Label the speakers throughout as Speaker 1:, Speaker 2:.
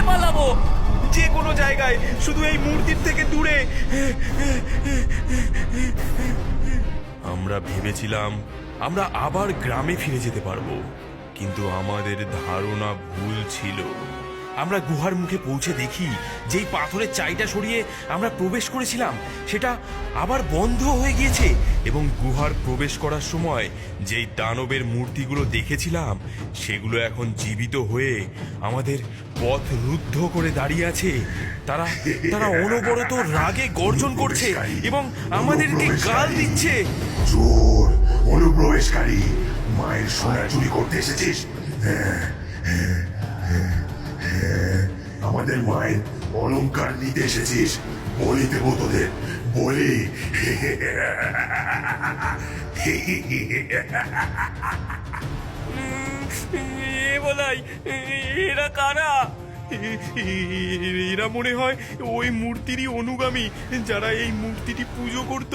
Speaker 1: পালাবো?
Speaker 2: যে কোনো জায়গায়, শুধু এই মূর্তির থেকে দূরে। আমরা ভেবেছিলাম আমরা আবার গ্রামে ফিরে যেতে পারবো, কিন্তু আমাদের ধারণা ভুল ছিল। আমরা গুহার মুখে পৌঁছে দেখি যেই পাথরের চাইটা সরিয়ে আমরা প্রবেশ করেছিলাম সেটা আবার বন্ধ হয়ে গিয়েছে, এবং গুহার প্রবেশ করার সময় যেই দানবের মূর্তিগুলো দেখেছিলাম সেগুলো এখন জীবিত হয়ে আমাদের পথ রুদ্ধ করে দাঁড়িয়ে আছে। তারা তারা অনবরত রাগে গর্জন করছে এবং আমাদেরকে গাল দিচ্ছে।
Speaker 3: চোর, অনুপ্রবেশকারী, মায়ের সোনা চুরি করতে এসেছিস? আমাদের মায়ের অলংকার নিতে এসেছিস? বলি দেবো তোদের, বলি।
Speaker 2: বলাই, এরা কারা? এরা মনে হয় ওই মূর্তিরই অনুগামী, যারা এই মূর্তিটি পুজো করত।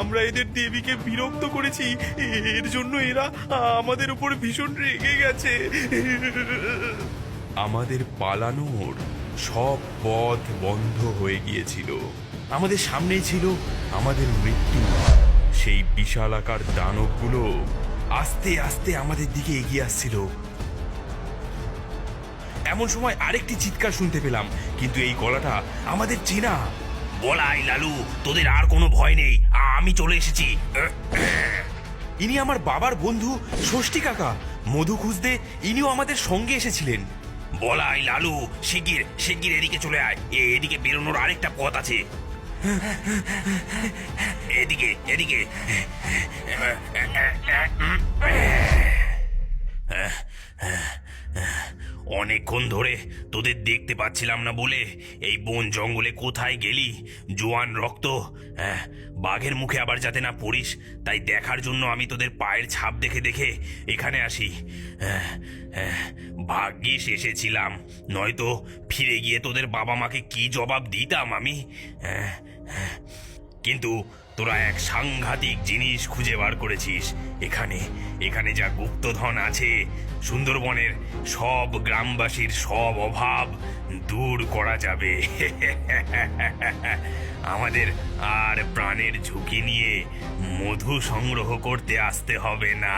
Speaker 2: আমরা এদের দেবীকে বিরক্ত করেছি, এর জন্য এরা আমাদের উপর ভীষণ রেগে গেছে। আমাদের পালানোর সব পথ বন্ধ হয়ে গিয়েছিল। আমাদের সামনেই ছিল আমাদের মৃত্যু। সেই বিশালাকার দানবগুলো আস্তে আস্তে আমাদের দিকে এগিয়ে আসছিল। এমন সময় আরেকটি চিৎকার শুনতে পেলাম, কিন্তু এই গলাটা আমাদের চেনা।
Speaker 1: বলাই লালু, তোদের আর কোনো ভয় নেই, আমি চলে এসেছি।
Speaker 2: ইনি আমার বাবার বন্ধু ষষ্ঠী কাকা। মধু খুঁজতে ইনিও আমাদের সঙ্গে এসেছিলেন।
Speaker 1: বলাই লালু, শিগগির শিগগির এদিকে চলে আয়, এদিকে বেরোনোর আরেকটা পথ আছে। এদিকে এদিকে। অনেকক্ষণ ধরে তোদের দেখতে পাচ্ছিলাম না বলে এই বন জঙ্গলে কোথায় গেলি? জোয়ান রক্ত, বাঘের মুখে আবার যাতে না পড়িস, তাই দেখার জন্য আমি তোদের পায়ের ছাপ দেখে দেখে এখানে আসি। ভাগ্যিস এসেছিলাম, নয়তো ফিরে গিয়ে তোদের বাবা মাকে কি জবাব দিতাম আমি। কিন্তু তোরা এক সাংঘাতিক জিনিস খুঁজে বার করেছিস। এখানে এখানে যা গুপ্তধন আছে, সুন্দরবনের সব গ্রামবাসীর সব অভাব দূর করা যাবে। আমাদের আর প্রাণের ঝুঁকি নিয়ে মধু সংগ্রহ করতে আসতে হবে না।